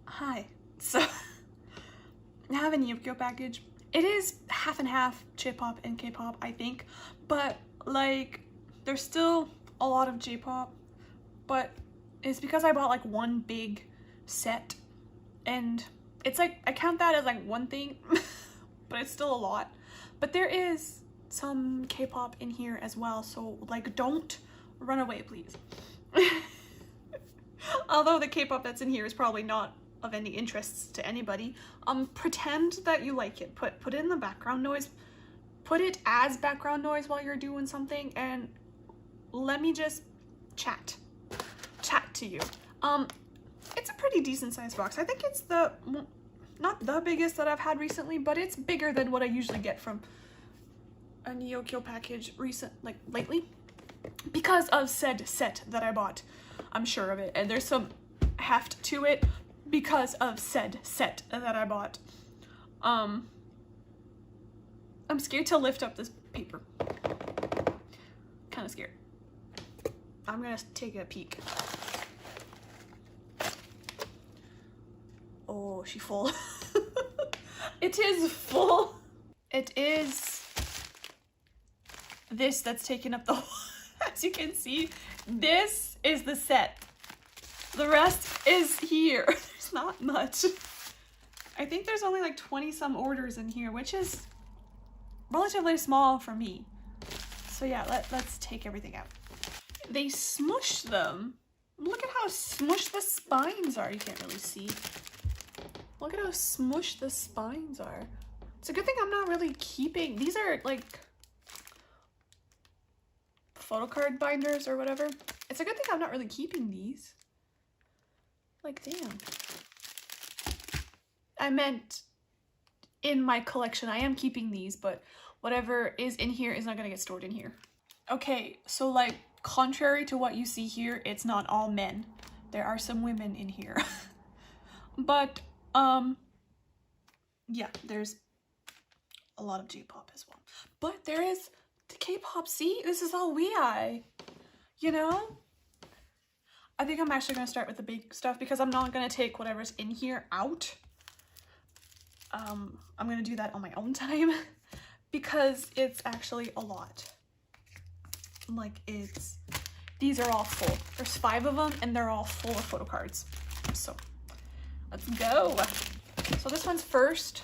Hi. So I have a neokyo package. It is half and half J-pop and K-pop, I think, but like there's still a lot of J-pop, but it's because I bought like one big set, and it's like I count that as like one thing, but it's still a lot. But there is some K-pop in here as well, so like don't run away, please. Although the K-pop that's in here is probably not of any interest to anybody, pretend that you like it. Put it in the background noise. Put it as background noise while you're doing something, and let me just chat to you. It's a pretty decent sized box. I think it's not the biggest that I've had recently, but it's bigger than what I usually get from a neokyo package lately, because of said set that I bought. I'm sure of it, and there's some heft to it because of said set that I bought. I'm scared to lift up this paper. Kind of scared. I'm gonna take a peek. Oh, she full. It is full. It is this that's taking up the whole, as you can see, this is the set. The rest is here. There's not much. I think there's only like 20 some orders in here, which is relatively small for me. So yeah, let's take everything out. They smush them. Look at how smushed the spines are. You can't really see. Look at how smushed the spines are. It's a good thing I'm not really keeping. These are like photocard binders or whatever. It's a good thing I'm not really keeping these. Like, damn. I meant in my collection. I am keeping these, but whatever is in here is not gonna get stored in here. Okay, so like, contrary to what you see here, it's not all men. There are some women in here. But, yeah, there's a lot of J-pop as well. But there is the K-pop. See, this is all ORβIT, you know? I think I'm actually gonna start with the big stuff because I'm not gonna take whatever's in here out. I'm gonna do that on my own time because it's actually a lot. Like, these are all full. There's 5 of them and they're all full of photocards. So let's go. So this one's first.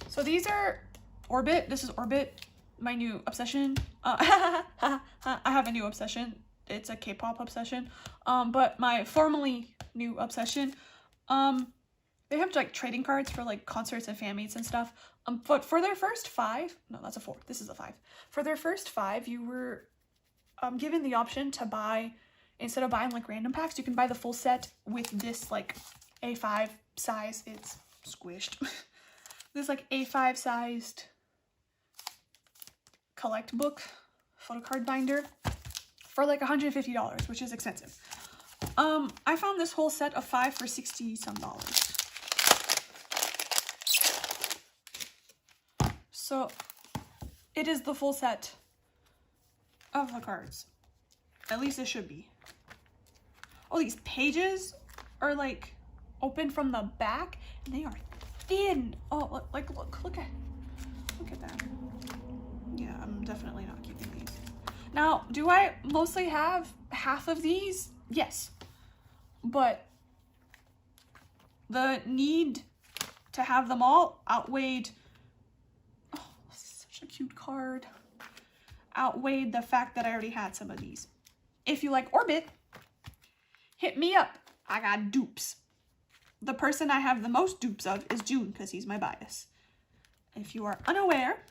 So these are ORβIT. This is ORβIT, my new obsession. I have a new obsession. It's a K-pop obsession. But my formerly new obsession, they have like trading cards for like concerts and fan meets and stuff. But for their first 5, no, that's a 4. This is a 5. For their first 5, you were given the option to buy, instead of buying like random packs, you can buy the full set with this like A5 size. It's squished. This like A5 sized collect book photocard binder for like $150, which is expensive. I found this whole set of 5 for $60 some. So it is the full set of the cards. At least it should be. Oh, these pages are like open from the back and they are thin. Oh, look at that. Yeah, I'm definitely not keeping these. Now, do I mostly have half of these? Yes. But the need to have them all outweighed, oh, this is such a cute card, outweighed the fact that I already had some of these. If you like ORβIT, hit me up. I got dupes. The person I have the most dupes of is June, because he's my bias. If you are unaware,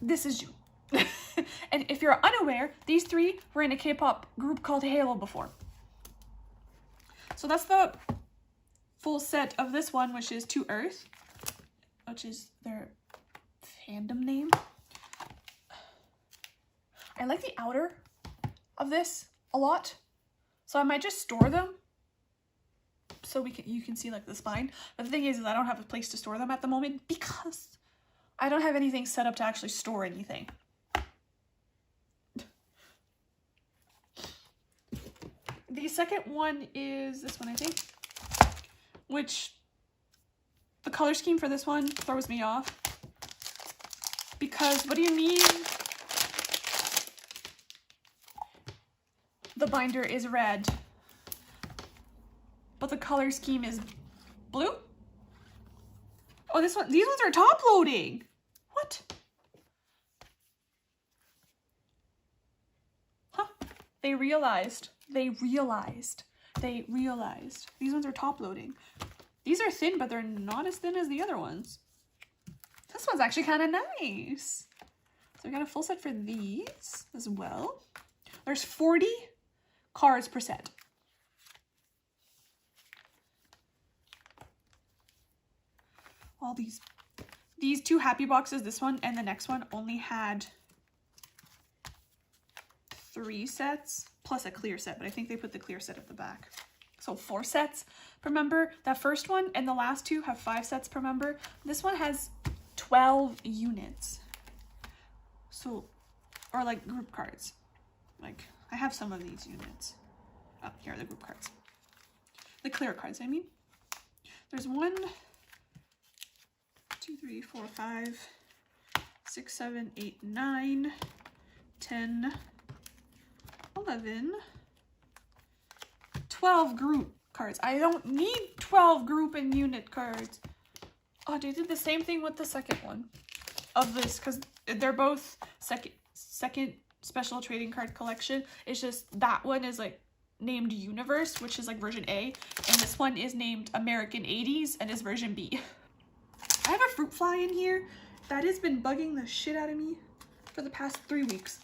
this is June. And if you're unaware, these 3 were in a K-pop group called Halo before. So that's the full set of this one, which is To Earth, which is their fandom name. I like the outer of this a lot, so I might just store them so you can see like the spine. But the thing is I don't have a place to store them at the moment because I don't have anything set up to actually store anything. The second one is this one, I think, which the color scheme for this one throws me off. Because what do you mean the binder is red, but the color scheme is blue? Oh, these ones are top loading. What? Huh. They realized. These ones are top loading. These are thin, but they're not as thin as the other ones. This one's actually kind of nice. So we got a full set for these as well. There's 40 cards per set. All these two happy boxes, this one and the next one, only had 3 sets plus a clear set, but I think they put the clear set at the back. So 4 sets per member. That first one and the last 2 have 5 sets per member. This one has 12 units. So, or like group cards. Like, I have some of these units. Oh, here are the group cards. The clear cards, I mean. There's 1, 2, 3, 4, 5, 6, 7, 8, 9, 10, 11, 12 group cards. I don't need 12 group and unit cards. Oh, they did the same thing with the second one of this, because they're both second special trading card collection. It's just that one is like named Universe, which is like version A, and this one is named American 80s and is version B. I have a fruit fly in here that has been bugging the shit out of me for the past 3 weeks.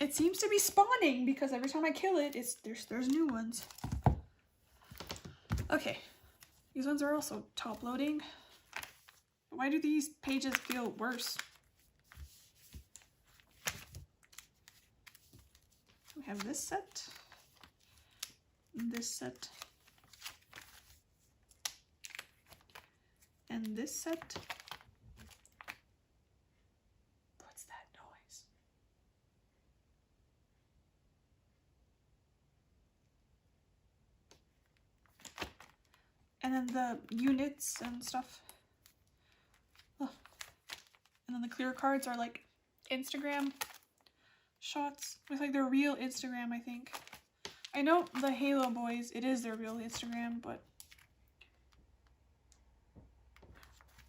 It seems to be spawning because every time I kill it, there's new ones. Okay, these ones are also top loading. Why do these pages feel worse? We have this set, and this set, and this set. What's that noise? And then the units and stuff. Oh. And then the clear cards are like Instagram shots with like their real Instagram, I think. I know the Halo boys, it is their real Instagram, but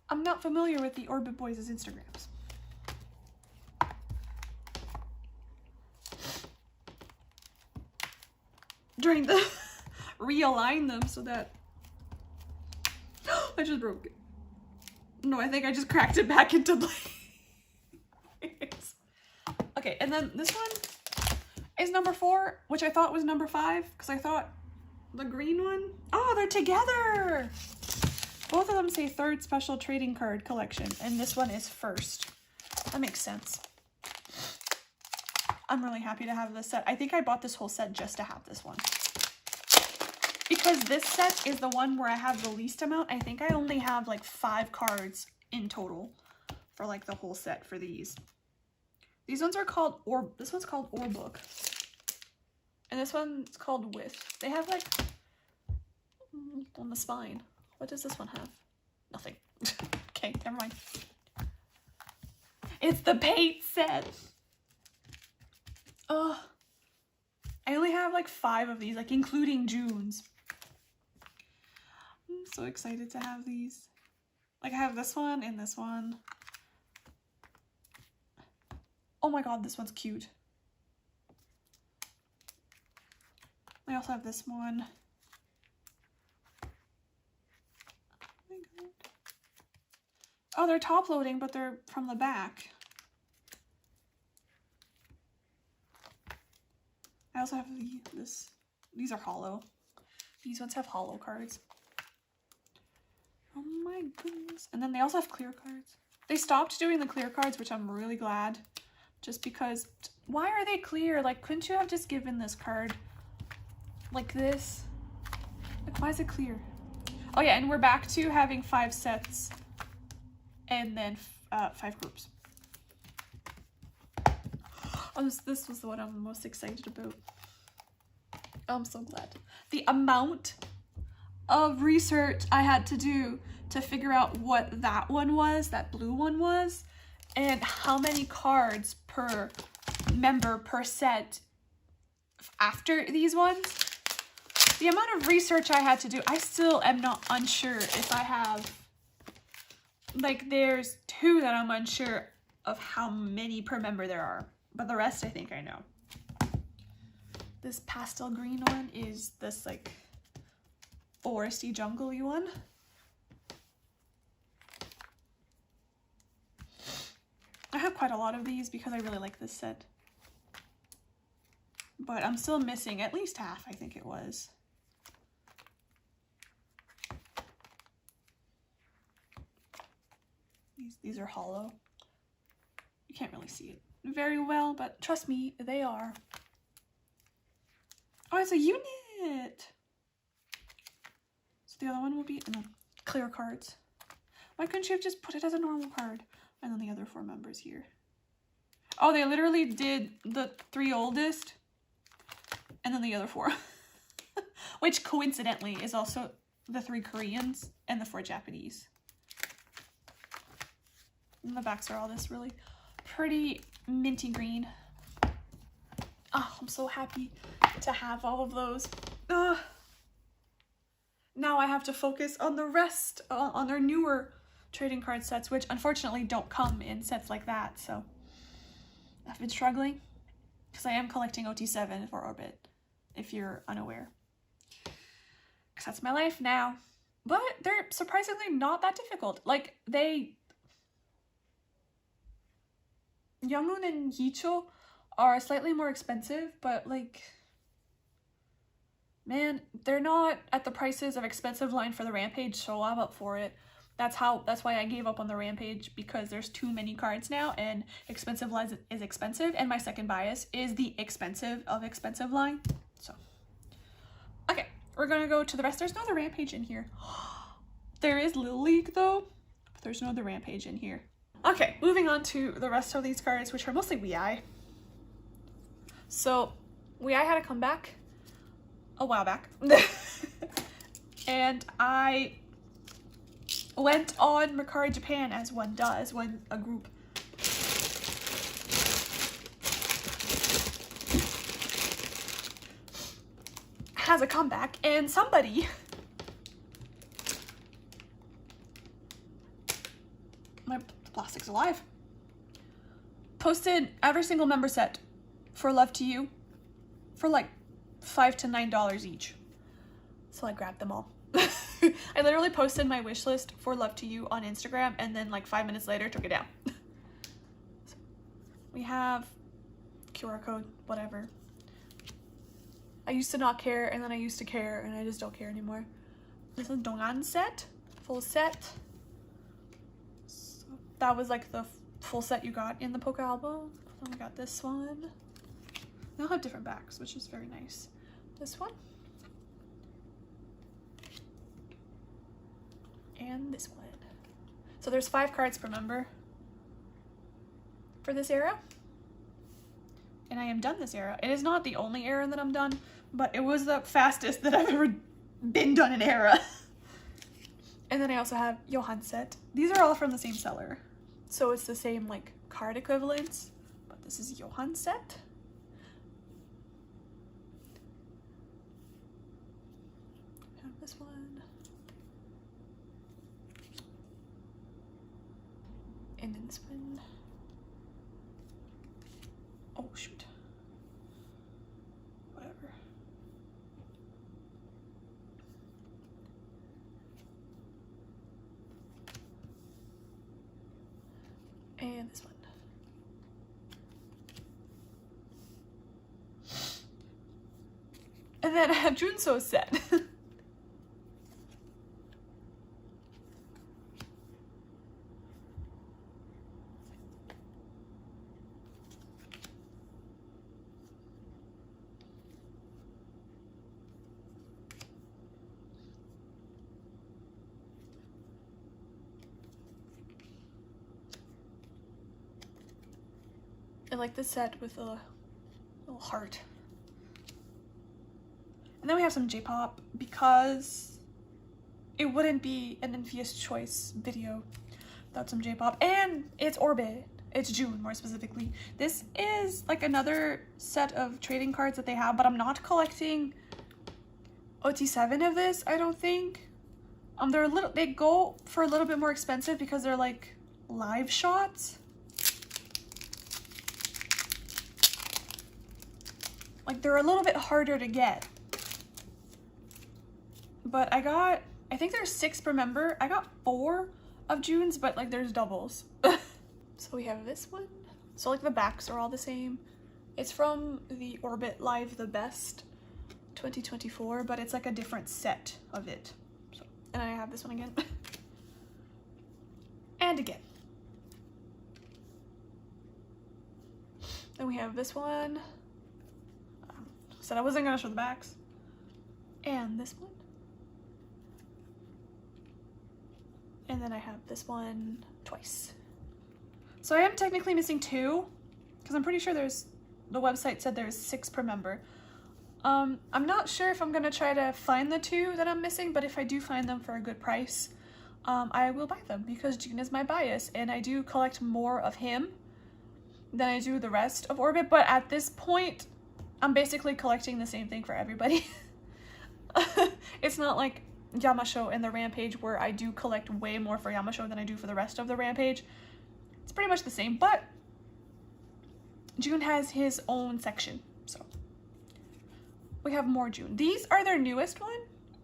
I'm not familiar with the ORβIT boys' Instagrams. Trying to realign them so that I just broke it. No, I think I just cracked it back into place. Okay, and then this one is number 4, which I thought was number 5, because I thought the green one, oh, they're together. Both of them say 3rd special trading card collection, and this one is 1st. That makes sense. I'm really happy to have this set. I think I bought this whole set just to have this one. Because this set is the one where I have the least amount. I think I only have like 5 cards in total for like the whole set for these. These ones are called, this one's called ORBOOK. And this one's called With. They have like, on the spine. What does this one have? Nothing. Okay, never mind. It's the paint set. Oh, I only have like 5 of these, like including June's. I'm so excited to have these. Like I have this one and this one. Oh my god, this one's cute. I also have this one. Oh my god. Oh, they're top loading, but they're from the back. I also have these are hollow. These ones have hollow cards. Oh my goodness. And then they also have clear cards. They stopped doing the clear cards, which I'm really glad. Just because, why are they clear? Like, couldn't you have just given this card like this? Like, why is it clear? Oh yeah, and we're back to having 5 sets and then 5 groups. This was the one I'm most excited about. I'm so glad. The amount of research I had to do to figure out what that one was, that blue one was, and how many cards per member per set after these ones. The amount of research I had to do, I still am not unsure if I have, like, there's 2 that I'm unsure of how many per member there are, but the rest I think I know. This pastel green one is this, like, foresty jungle-y one. I have quite a lot of these because I really like this set. But I'm still missing at least half, I think it was. These are hollow. You can't really see it very well, but trust me, they are. Oh, it's a unit! So the other one will be in the clear cards. Why couldn't you have just put it as a normal card? And then the other 4 members here. Oh, they literally did the 3 oldest and then the other 4. Which coincidentally is also the 3 Koreans and the 4 Japanese. And the backs are all this really pretty minty green. Oh, I'm so happy to have all of those. Now I have to focus on the rest, on their newer trading card sets, which unfortunately don't come in sets like that, so I've been struggling because I am collecting OT7 for ORβIT, if you're unaware. Because that's my life now. But they're surprisingly not that difficult. Like, Younghoon and Hicho are slightly more expensive, but like, man, they're not at the prices of expensive line for the Rampage, so I'm up for it. That's why I gave up on the Rampage, because there's too many cards now and expensive line is expensive, and my second bias is the expensive of expensive line. So, okay, we're gonna go to the rest. There's no other Rampage in here. There is Little League though, but there's no other Rampage in here. Okay, moving on to the rest of these cards, which are mostly WeI. So, WeI had a comeback a while back. And I went on Mercari Japan, as one does when a group has a comeback, and somebody my plastic's alive posted every single member set for Love to You for like $5 to $9 each. So I grabbed them all. I literally posted my wish list for Love to You on Instagram, and then like 5 minutes later took it down. So we have QR code, whatever. I used to not care, and then I used to care, and I just don't care anymore. This is Dongan set, full set. So that was like the full set you got in the Poke album. Then we got this one. They all have different backs, which is very nice. This one. And this one. So there's 5 cards per member for this era. And I am done this era. It is not the only era that I'm done, but it was the fastest that I've ever been done an era. And then I also have Johan set. These are all from the same seller. So it's the same like card equivalents, but this is Johan set. I have this one. And then this one. Oh shoot. Whatever. And this one. And then I have Junso's set. like this set with a little heart. And then we have some J-pop, because it wouldn't be an Envious Choice video without some J-pop. And it's ORβIT. It's June, more specifically. This is like another set of trading cards that they have, but I'm not collecting OT7 of this, I don't think. They go for a little bit more expensive because they're like live shots. Like they're a little bit harder to get. But I think there's 6 per member. I got 4 of June's, but like there's doubles. So we have this one. So like the backs are all the same. It's from the ORβIT Live the Best 2024, but it's like a different set of it. So, and I have this one again. And again. Then we have this one. Said I wasn't gonna show the backs. And this one. And then I have this one twice. So I am technically missing 2, because I'm pretty sure the website said there's 6 per member. I'm not sure if I'm gonna try to find the 2 that I'm missing, but if I do find them for a good price, I will buy them, because June is my bias, and I do collect more of him than I do the rest of ORβIT, but at this point, I'm basically collecting the same thing for everybody. It's not like Yamasho and the Rampage, where I do collect way more for Yamasho than I do for the rest of the Rampage. It's pretty much the same, but June has his own section, so we have more June. These are their newest one.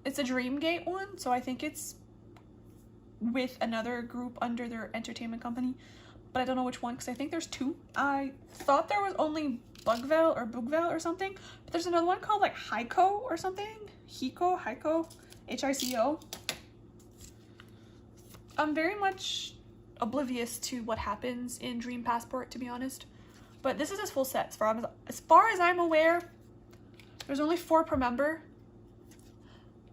It's a Dreamgate one, so I think it's with another group under their entertainment company, but I don't know which one, because I think there's 2. I thought there was only Bugvel or something, but there's another one called like Hiko or something. Hiko, H-I-C-O. I'm very much oblivious to what happens in Dream Passport, to be honest, but this is his full set. As far as I'm aware, there's only 4 per member,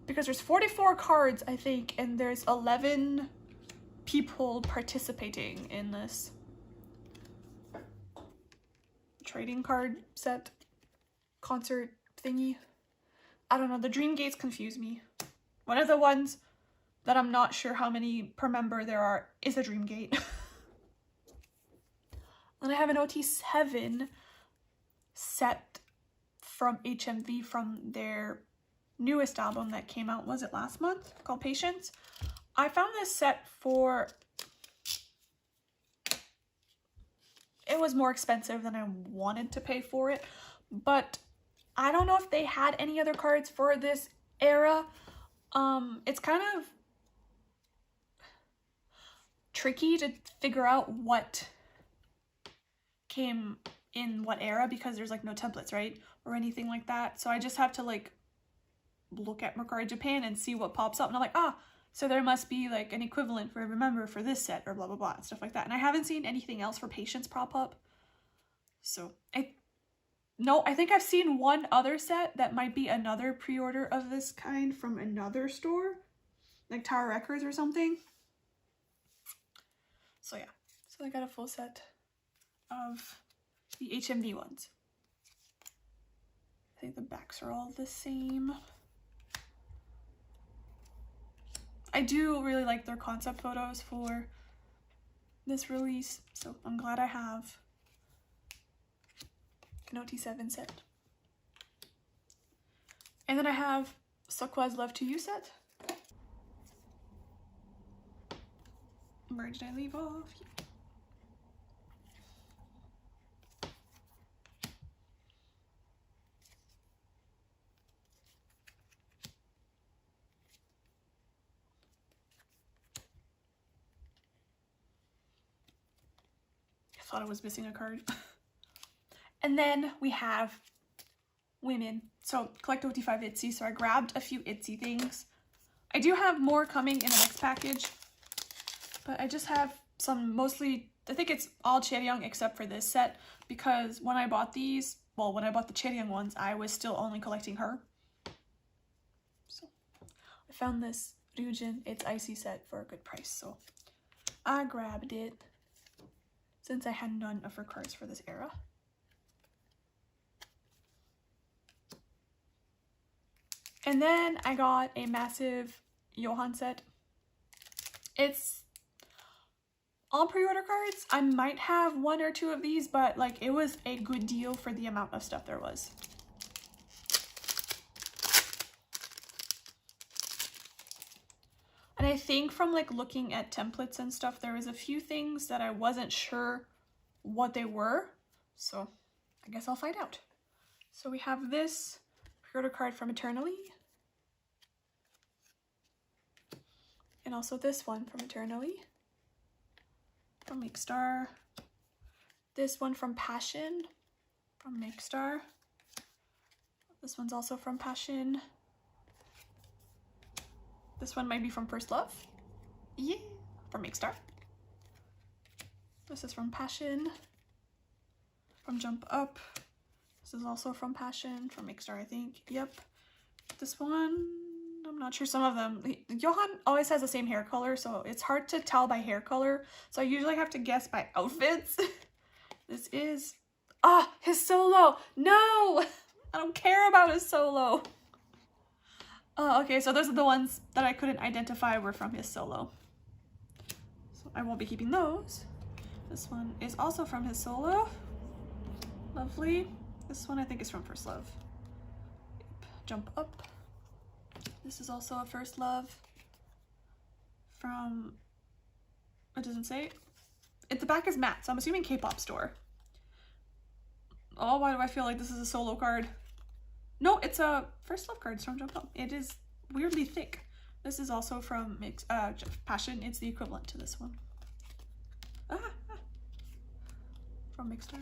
because there's 44 cards, I think, and there's 11 people participating in this trading card set concert thingy. I don't know, the Dream Gates confuse me. One of the ones that I'm not sure how many per member there are is a Dream Gate. And I have an OT7 set from HMV from their newest album that came out, was it last month, called Patience. I found this set for, it was more expensive than I wanted to pay for it, but I don't know if they had any other cards for this era. It's kind of tricky to figure out what came in what era, because there's like no templates, right, or anything like that. So I just have to like look at Mercari Japan and see what pops up, and I'm like, so there must be like an equivalent for every member for this set, or blah blah blah and stuff like that. And I haven't seen anything else for Patience prop up, so I think I've seen one other set that might be another pre-order of this kind from another store, like Tower Records or something. So yeah, so I got a full set of the HMV ones. I think the backs are all the same. I do really like their concept photos for this release, so I'm glad I have an OT7 set. And then I have Seokwa's Love to You set. Where did I leave off? I thought I was missing a card. And then we have women. So collect OT5 itzy. So I grabbed a few itzy things. I do have more coming in the next package, but I just have some, mostly, I think it's all Chaeryeong except for this set, because when I bought these, well, when I bought the Chaeryeong ones, I was still only collecting her. So I found this Ryujin, it's icy set for a good price, so I grabbed it since I had none of her cards for this era. And then I got a massive Johan set. It's on pre-order cards. I might have 1 or 2 of these, but like it was a good deal for the amount of stuff there was. And I think from like looking at templates and stuff, there was a few things that I wasn't sure what they were. So I guess I'll find out. So we have this pre-order card from Eternally. And also this one from Eternally. From Makestar. This one from Passion. From Makestar. This one's also from Passion. This one might be from First Love. Yeah. From Makestar. This is from Passion. From Jump Up. This is also from Passion. From Makestar, I think. Yep. This one, I'm not sure. Some of them. Johan always has the same hair color, so it's hard to tell by hair color. So I usually have to guess by outfits. This is... his solo! No! I don't care about his solo. Okay, so those are the ones that I couldn't identify were from his solo. So I won't be keeping those. This one is also from his solo. Lovely. This one I think is from First Love. Yep. Jump Up. This is also a First Love. From... It doesn't say. The back is matte, so I'm assuming K-pop store. Oh, why do I feel like this is a solo card? No, it's a First Love card. It's from Jump Up. It is weirdly thick. This is also from Passion. It's the equivalent to this one. From Makestar.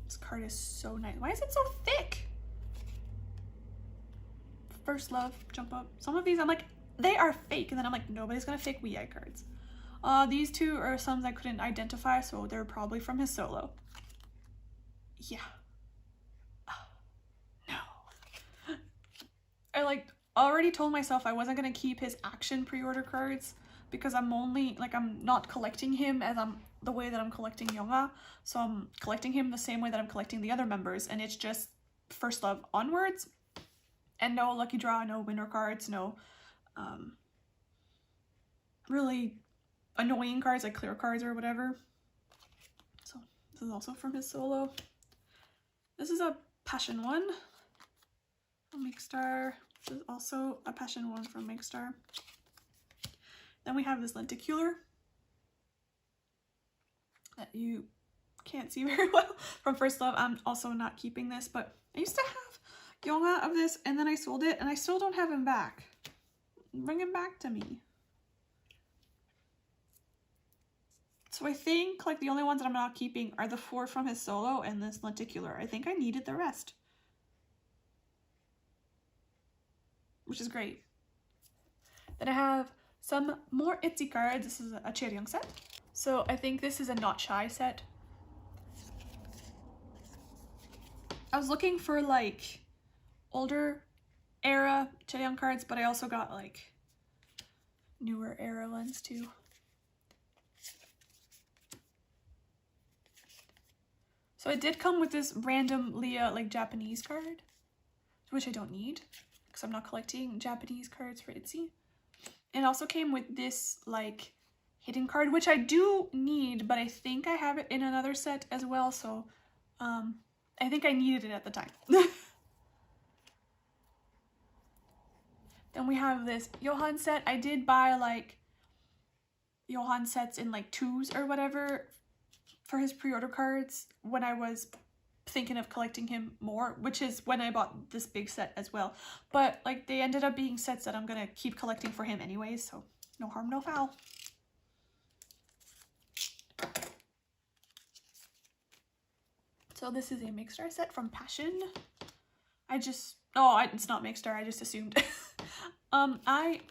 This card is so nice. Why is it so thick? First Love, Jump Up. Some of these I'm like, they are fake. And then I'm like, nobody's gonna fake WeEye cards. These two are some I couldn't identify, so they're probably from his solo. Yeah. No. I like already told myself I wasn't gonna keep his action pre-order cards because I'm not collecting him as the way that I'm collecting Yonga. So I'm collecting him the same way that I'm collecting the other members, and it's just First Love onwards. And no lucky draw, no winner cards, no really annoying cards like clear cards or whatever. So this is also from his solo. This is a Passion one from Makestar. This is also a Passion one from Makestar. Then we have this lenticular that you can't see very well from First Love. I'm also not keeping this, but I used to have Yonga of this and then I sold it and I still don't have him back. Bring him back to me. So I think like the only ones that I'm not keeping are the 4 from his solo and this lenticular. I think I needed the rest, which is great. Then I have some more itzy cards. This is a Chaeryeong set. So I think this is a Not Shy set. I was looking for like older era Chaeryeong cards, but I also got like newer era ones too. So it did come with this random Leah like Japanese card, which I don't need because I'm not collecting Japanese cards for itzy. It also came with this like hidden card, which I do need, but I think I have it in another set as well. So I think I needed it at the time. Then we have this Johan set. I did buy like Johan sets in like 2s or whatever for his pre-order cards when I was thinking of collecting him more, which is when I bought this big set as well. But like they ended up being sets that I'm gonna keep collecting for him anyways, so no harm, no foul. So this is a Makestar set from Passion. it's not Makestar, I just assumed. I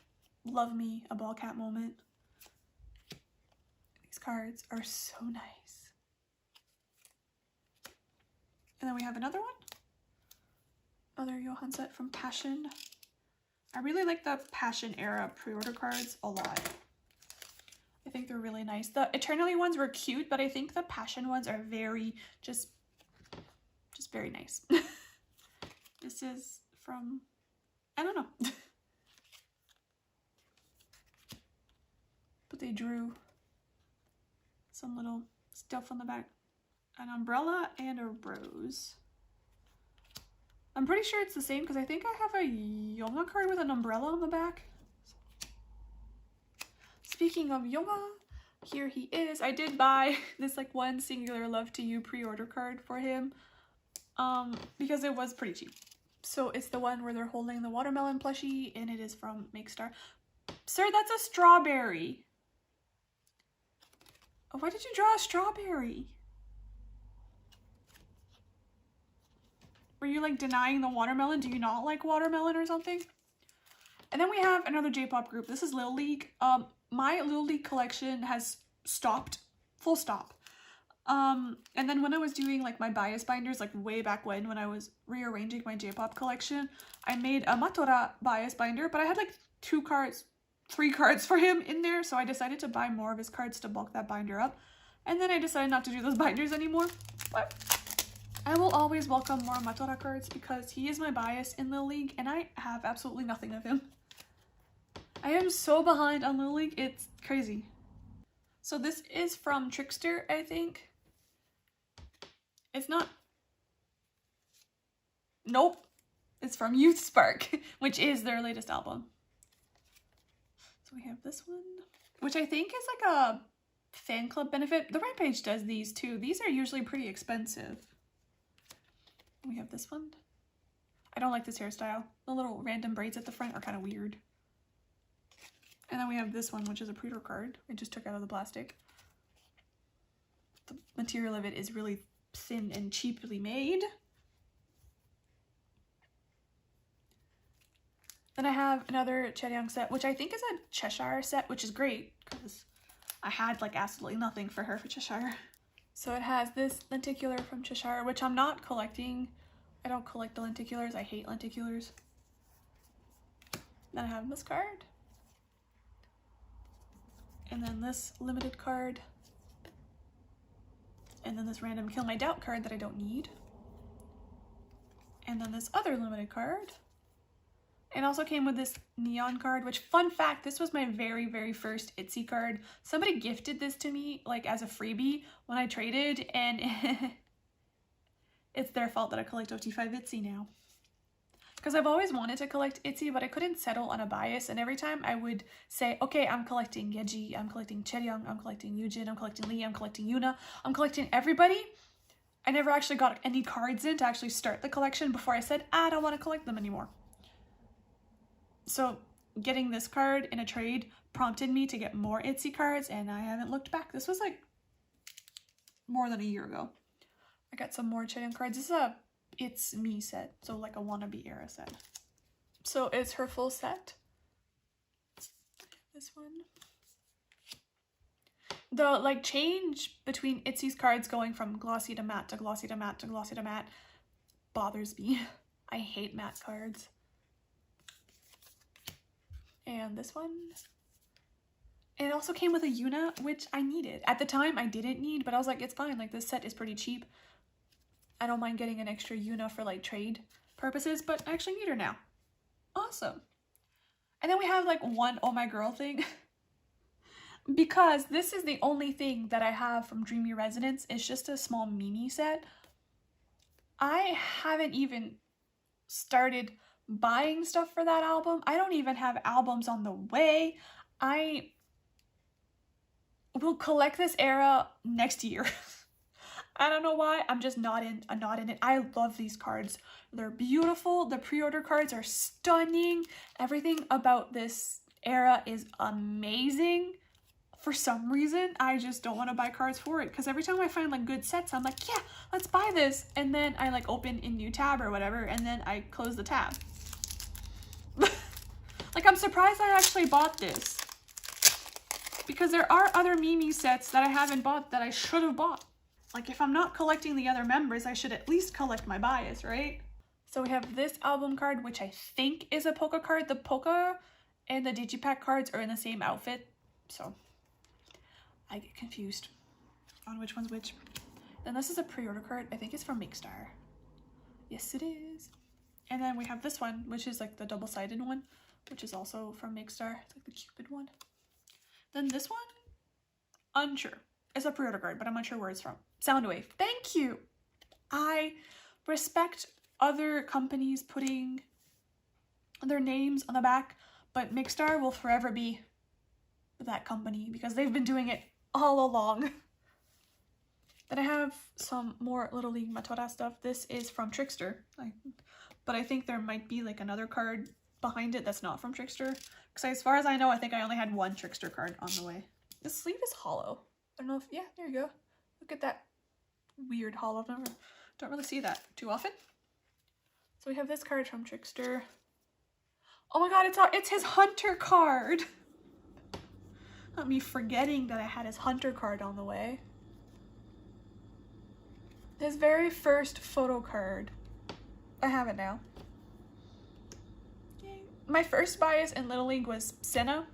love me a ball cap moment. These cards are so nice. And then we have another one. Other Johan set from Passion. I really like the Passion era pre-order cards a lot. I think they're really nice. The Eternally ones were cute, but I think the Passion ones are very, just very nice. This is from I don't know. But they drew some little stuff on the back. An umbrella and a rose. I'm pretty sure it's the same because I think I have a Yonga card with an umbrella on the back. Speaking of Yonga, here he is. I did buy this like one singular love to you pre-order card for him because it was pretty cheap. So it's the one where they're holding the watermelon plushie and it is from Makestar. Sir, that's a strawberry. Oh, why did you draw a strawberry? Were you like denying the watermelon? Do you not like watermelon or something? And then we have another J-pop group. This is Lil League. My Lil League collection has stopped, full stop. And then when I was doing like my bias binders, like way back when I was rearranging my J-pop collection, I made a Matora bias binder, but I had like 3 cards for him in there. So I decided to buy more of his cards to bulk that binder up. And then I decided not to do those binders anymore. But I will always welcome more Matora cards because he is my bias in Lil League and I have absolutely nothing of him. I am so behind on Lil League, it's crazy. So this is from Trickster, I think. It's not. Nope. It's from Youth Spark, which is their latest album. So we have this one, which I think is like a fan club benefit. The Rampage does these too. These are usually pretty expensive. We have this one. I don't like this hairstyle. The little random braids at the front are kind of weird. And then we have this one, which is a pre-order card. I just took out of the plastic. The material of it is really thin and cheaply made. Then I have another Chaeyoung set, which I think is a Cheshire set, which is great because I had like absolutely nothing for her for Cheshire. So it has this lenticular from Cheshire, which I'm not collecting. I don't collect the lenticulars. I hate lenticulars. Then I have this card. And then this limited card. And then this random Kill My Doubt card that I don't need. And then this other limited card. It also came with this neon card, which, fun fact, this was my very, very first itzy card. Somebody gifted this to me, like, as a freebie when I traded, and it's their fault that I collect OT5 itzy now. Because I've always wanted to collect itzy, but I couldn't settle on a bias, and every time I would say, okay, I'm collecting Yeji, I'm collecting Chaeyoung, I'm collecting Yujin, I'm collecting Lee, I'm collecting Yuna, I'm collecting everybody, I never actually got any cards in to actually start the collection before I said, I don't want to collect them anymore. So getting this card in a trade prompted me to get more itzy cards, and I haven't looked back. This was like more than a year ago. I got some more Chaeyoung cards. This is a It's Me set, so like a wannabe era set. So it's her full set. This one. The like change between itzy's cards going from glossy to matte to glossy to matte to glossy to matte bothers me. I hate matte cards. And this one. And it also came with a Yuna, which I needed. At the time, I didn't need, but I was like, it's fine. Like, this set is pretty cheap. I don't mind getting an extra Yuna for, like, trade purposes, but I actually need her now. Awesome. And then we have, like, one Oh My Girl thing. Because this is the only thing that I have from Dreamy Resonance. It's just a small mini set. I haven't even started buying stuff for that album. I don't even have albums on the way. I will collect this era next year. I don't know why. I'm just not in it. I love these cards. They're beautiful. The pre-order cards are stunning. Everything about this era is amazing. For some reason, I just don't want to buy cards for it, because every time I find like good sets, I'm like, yeah, let's buy this. And then I like open a new tab or whatever, and then I close the tab. Like, I'm surprised I actually bought this, because there are other Mimi sets that I haven't bought that I should have bought. Like, if I'm not collecting the other members, I should at least collect my bias, right? So we have this album card, which I think is a Polka card. The Polka and the Digipack cards are in the same outfit, so I get confused on which one's which. Then this is a pre-order card. I think it's from Makestar. Yes, it is. And then we have this one, which is like the double-sided one, which is also from Makestar. It's like the Cupid one. Then this one, unsure. It's a pre-order card, but I'm unsure where it's from. Soundwave. Thank you! I respect other companies putting their names on the back, but Makestar will forever be that company because they've been doing it all along. Then I have some more Little League Matora stuff. This is from Trickster, but I think there might be like another card behind it that's not from Trickster. Because as far as I know, I think I only had one Trickster card on the way. The sleeve is hollow. I don't know if, yeah, there you go. Look at that weird hollow. Don't really see that too often. So we have this card from Trickster. Oh my god, it's his Hunter card. Not me forgetting that I had his Hunter card on the way. His very first photo card. I have it now. Yay. My first bias in Little League was Senna.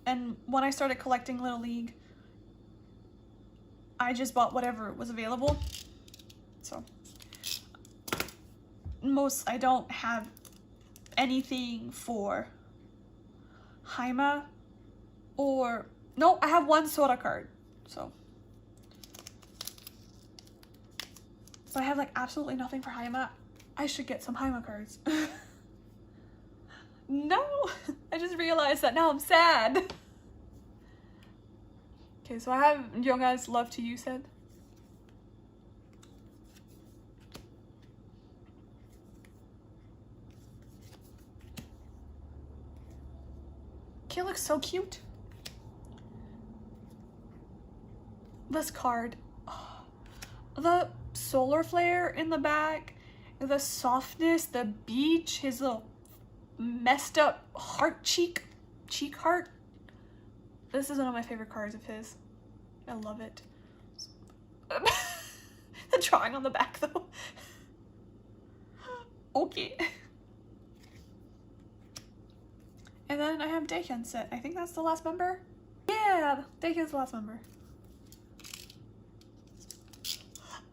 And when I started collecting Little League, I just bought whatever was available. So I don't have anything for Haima or no, I have one Sora card. So I have like absolutely nothing for Haima. I should get some Haima cards. No, I just realized that now I'm sad. Okay, so I have Yoga's Love to You set. Okay, looks so cute. This card. Oh, the solar flare in the back, the softness, the beach, his little messed up heart cheek heart. This is one of my favorite cards of his. I love it. The drawing on the back though. Okay. And then I have Daehyun set. I think that's the last member. Yeah, Daehyun's the last member.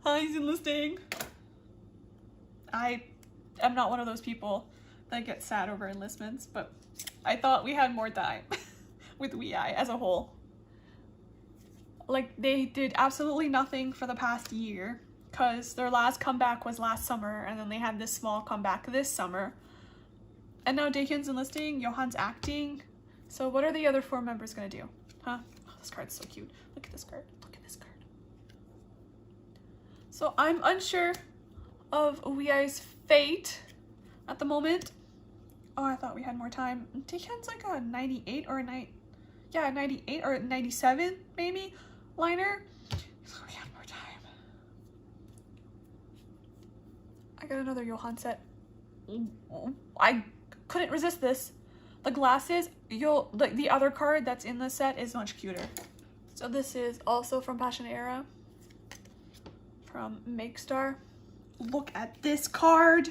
He's enlisting. I am not one of those people that get sad over enlistments, but I thought we had more time with WeI as a whole. Like, they did absolutely nothing for the past year because their last comeback was last summer, and then they had this small comeback this summer. And now Daehyun's enlisting, Johan's acting. So what are the other 4 members gonna do? Huh? Oh, this card's so cute. Look at this card. Look at this card. So I'm unsure of WeI's fate at the moment. Oh, I thought we had more time. Daehyun's like a 98 or a 98 or 97 maybe liner. So we had more time. I got another Johan set. I couldn't resist this. The glasses, the other card that's in the set is much cuter. So this is also from Passion Era, from Makestar. Look at this card.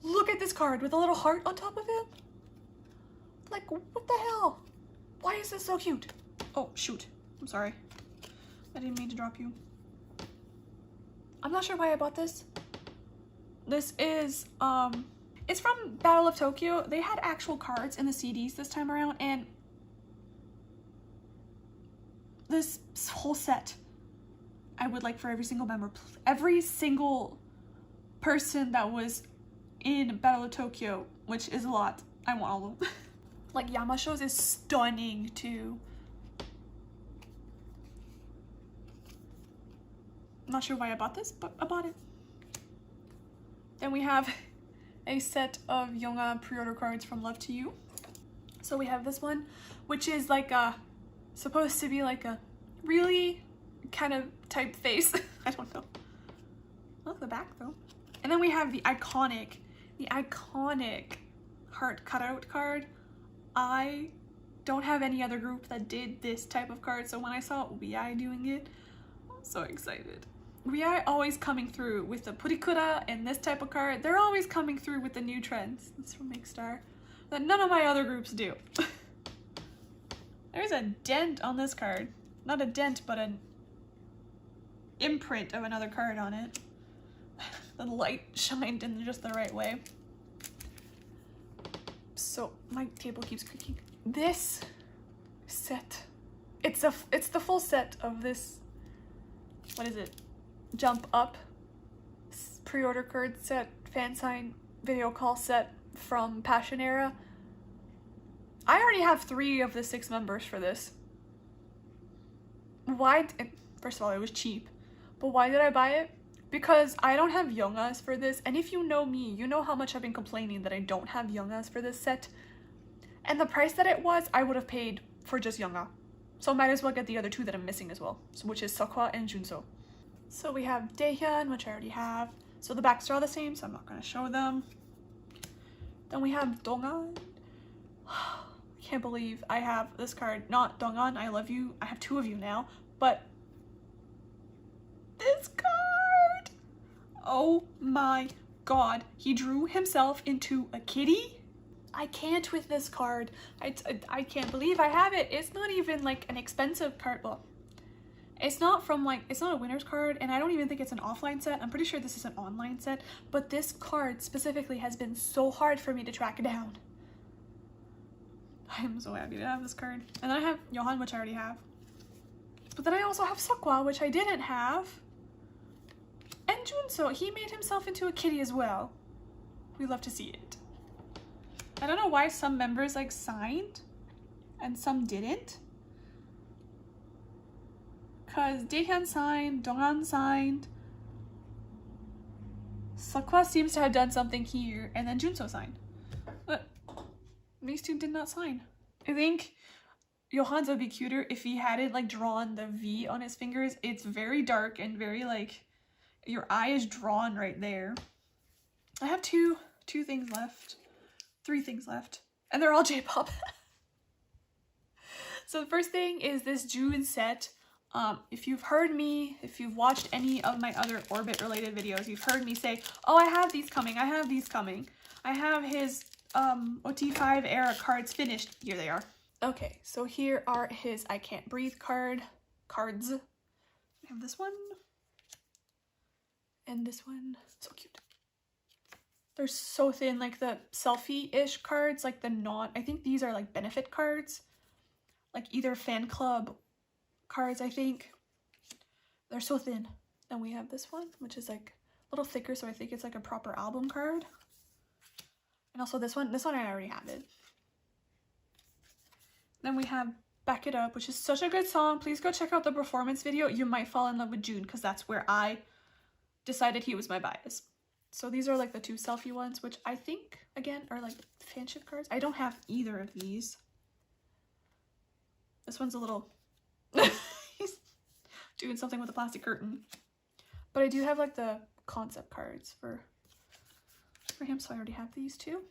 Look at this card with a little heart on top of it. Like, what the hell? Why is this so cute? Oh, shoot. I'm sorry. I didn't mean to drop you. I'm not sure why I bought this. This is, it's from Battle of Tokyo. They had actual cards in the CDs this time around, and this whole set I would like for every single member. Every single person that was in Battle of Tokyo, which is a lot. I want all of them. Like, Yamasho's is stunning too. I'm not sure why I bought this, but I bought it. Then we have a set of Yonga pre-order cards from Love to You. So we have this one, which is like supposed to be like a really kind of type face. I don't know. Look at the back though. And then we have the iconic heart cutout card. I don't have any other group that did this type of card, so when I saw WeI doing it, I'm so excited. WeI always coming through with the purikura and this type of card. They're always coming through with the new trends. This from Makestar that none of my other groups do. There's a dent on this card. Not a dent, but an imprint of another card on it. The light shined in just the right way. So my table keeps creaking. This set, it's the full set of this, what is it? Jump Up pre-order card set, fan sign, video call set from Passion Era. I already have 3 of the 6 members for this. Why? First of all, it was cheap, but why did I buy it? Because I don't have Youngas for this, and if you know me, you know how much I've been complaining that I don't have Youngas for this set. And the price that it was, I would have paid for just Younga. So I might as well get the other 2 that I'm missing as well, which is Seokwa and Junso. So we have Daehyun, which I already have. So the backs are all the same, so I'm not going to show them. Then we have Donghan. I can't believe I have this card. Not Donghan, I love you. I have 2 of you now, but this card. Oh my god. He drew himself into a kitty. I can't with this card. I can't believe I have it. It's not even like an expensive card. Well, it's not from like, it's not a winner's card, and I don't even think it's an offline set. I'm pretty sure this is an online set, but this card specifically has been so hard for me to track down. I am so happy to have this card. And then I have Johan, which I already have. But then I also have Seokwa, which I didn't have. And Junso, he made himself into a kitty as well. We love to see it. I don't know why some members like signed and some didn't. Cause Daehyun signed, Donghan signed. Seokwa seems to have done something here, and then Junso signed. But these 2 did not sign. I think Johan's would be cuter if he hadn't like drawn the V on his fingers. It's very dark and very like, your eye is drawn right there. I have two things left. 3 things left. And they're all J-pop. So the first thing is this June set. If you've heard me, if you've watched any of my other ORβIT related videos, you've heard me say, oh, I have these coming, I have these coming. I have his OT5 era cards finished. Here they are. Okay, so here are his I Can't Breathe cards. I have this one. And this one. So cute. They're so thin, like the selfie-ish cards, like the I think these are like benefit cards. Like either fan club cards, I think. They're so thin. Then we have this one, which is like a little thicker, so I think it's like a proper album card. And also this one I already have it. Then we have Back It Up, which is such a good song. Please go check out the performance video. You might fall in love with June, because that's where I decided he was my bias. So these are like the 2 selfie ones, which I think, again, are like fanship cards. I don't have either of these. This one's a little... He's doing something with a plastic curtain. But I do have like the concept cards for him, so I already have these 2.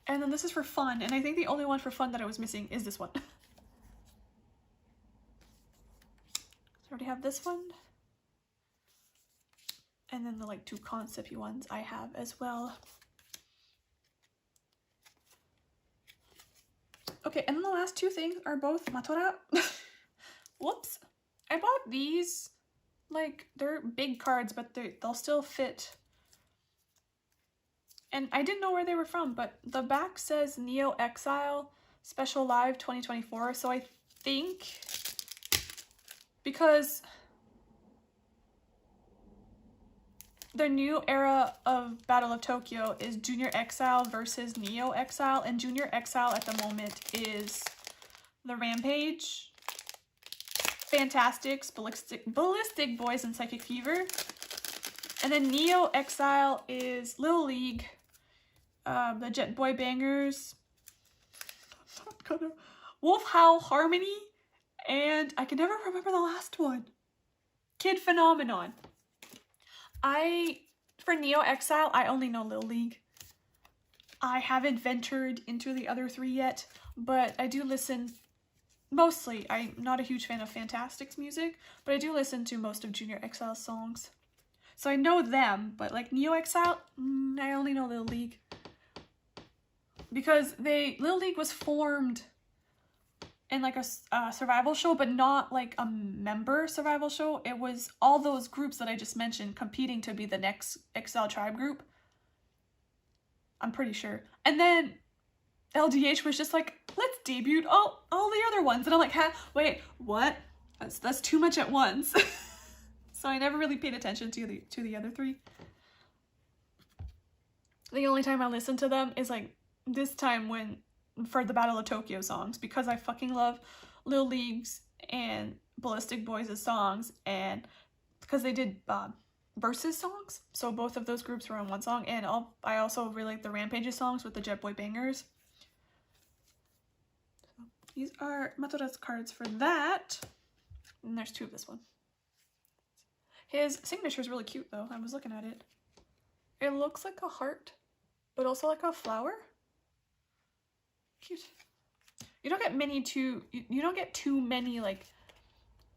And then this is for fun, and I think the only one for fun that I was missing is this one. So I already have this one. And then the like 2 concept-y ones I have as well. Okay, and then the last 2 things are both Matora. Whoops. I bought these, like, they're big cards, but they'll still fit. And I didn't know where they were from, but the back says Neo Exile Special Live 2024, so I think because the new era of Battle of Tokyo is Junior Exile versus Neo Exile, and Junior Exile at the moment is the Rampage, Fantastics, Ballistic Boys, and Psychic Fever. And then Neo Exile is Little League, the Jet Boy Bangers, Wolf Howl Harmony, and I can never remember the last one. Kid Phenomenon. For Neo Exile, I only know Little League. I haven't ventured into the other 3 yet, but I do listen mostly. I'm not a huge fan of Fantastics music, but I do listen to most of Junior Exile's songs. So I know them, but like Neo Exile, I only know Little League. Because Little League was formed in like a survival show, but not like a member survival show. It was all those groups that I just mentioned competing to be the next Excel Tribe group. I'm pretty sure. And then LDH was just like, let's debut all the other ones. And I'm like, wait, what? That's too much at once. So I never really paid attention to the other three. The only time I listen to them is like this time when for the Battle of Tokyo songs, because I fucking love Lil League's and Ballistic Boys' songs, and because they did versus songs, so both of those groups were on one song. And I also really like the Rampage's songs with the Jet Boy bangers. So these are Matora's cards for that, and there's two of this one. His signature is really cute though. I was looking at it. It looks like a heart, but also like a flower. Cute. You don't get too many like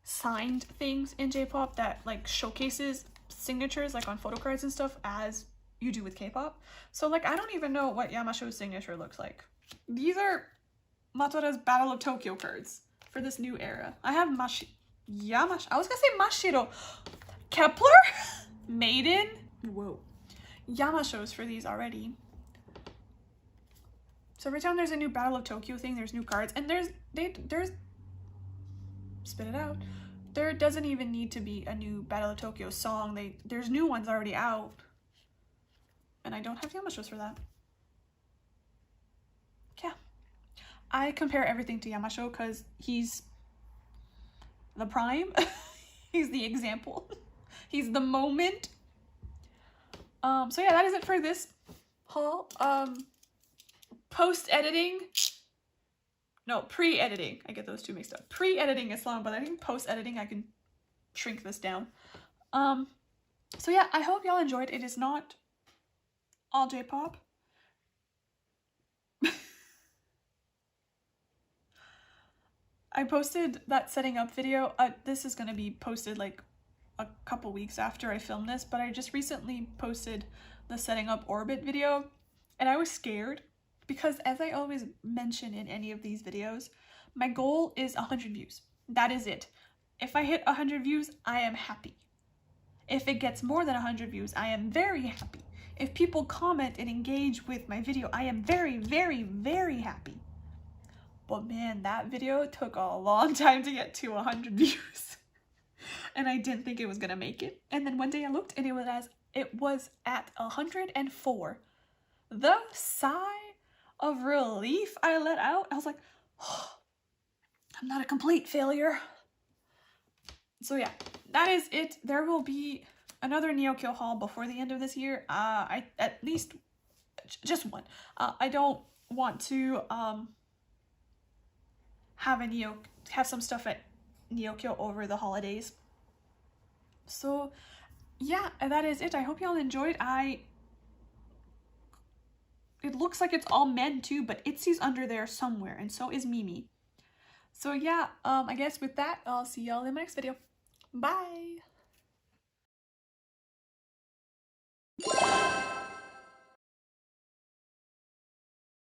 signed things in J-pop that like showcases signatures like on photocards and stuff as you do with K-pop. So like I don't even know what Yamasho's signature looks like. These are Matora's Battle of Tokyo cards for this new era. I have I was gonna say Mashiro. Kepler? Maiden? Whoa. Yamasho's for these already. So every time there's a new Battle of Tokyo thing, there's new cards, and there's spit it out. There doesn't even need to be a new Battle of Tokyo song. There's new ones already out, and I don't have Yamasho's for that. Yeah, I compare everything to Yamasho because he's the prime. He's the example. He's the moment. So yeah, that is it for this haul. Post-editing, no, pre-editing, I get those two mixed up. Pre-editing is long, but I think post-editing I can shrink this down. So yeah, I hope y'all enjoyed. It is not all J-pop. I posted that setting up video. This is gonna be posted like a couple weeks after I filmed this, but I just recently posted the setting up ORβIT video, and I was scared. Because as I always mention in any of these videos, my goal is 100 views. That is it. If I hit 100 views, I am happy. If it gets more than 100 views, I am very happy. If people comment and engage with my video, I am very, very, very happy. But man, that video took a long time to get to 100 views. And I didn't think it was gonna make it. And then one day I looked and it was at 104. The sigh of relief I let out. I was like, oh, I'm not a complete failure. So yeah, that is it. There will be another neokyo haul before the end of this year. At least just one. I don't want to have some stuff at neokyo over the holidays. So yeah, that is it. I hope y'all enjoyed. It looks like it's all men too, but itzy's under there somewhere, and so is Mimi. So yeah, I guess with that, I'll see y'all in my next video. Bye!